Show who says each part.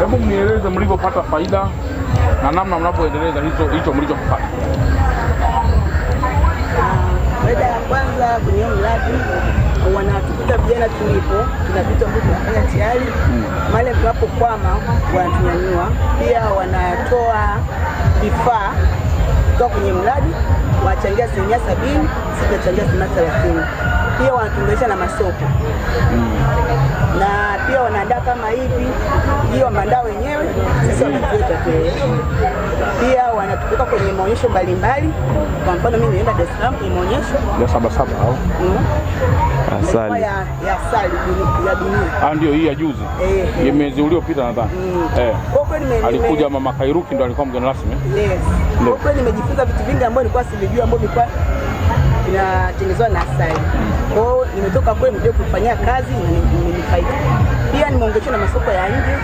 Speaker 1: Hebu mnieleze mlivyopata faida na namna mnapoendeleza hicho mlichokipata.
Speaker 2: Faida ya kwanza kwenye mradi wanatukuta vijana tuna vitu ambavyo tunafanya tayari, mahali tunapokwama wanatunyanyua. Pia wanatoa vifaa kutoka kwenye mradi, wanachangia 70%, sisi tunachangia 30%. Pia wanatuunganisha na masoko na pia wanaandaa kama hivi, hiyo wameandaa wenyewe, sisi wanatuweka tu. Pia wanatupeleka kwenye maonyesho mbalimbali. Kwa mfano mimi nienda Dar es Salaam kwenye maonyesho
Speaker 1: ya Sabasaba au
Speaker 2: asali ya asali ya dunia.
Speaker 1: Ndio hii ya juzi. Ni mwezi uliopita nadhani.
Speaker 2: Kwa kweli
Speaker 1: alikuja Mama Kairuki ndo alikuwa mgeni rasmi.
Speaker 2: Yes. Kwa kweli nimejifunza vitu vingi ambavyo nilikuwa sivijua, ambavyo vilikuwa vinatengenezwa na asali. Kwa hiyo nimetoka kule ndio kufanyia kazi na nimefaidika. Pia nimeongeshwa na masoko ya nje.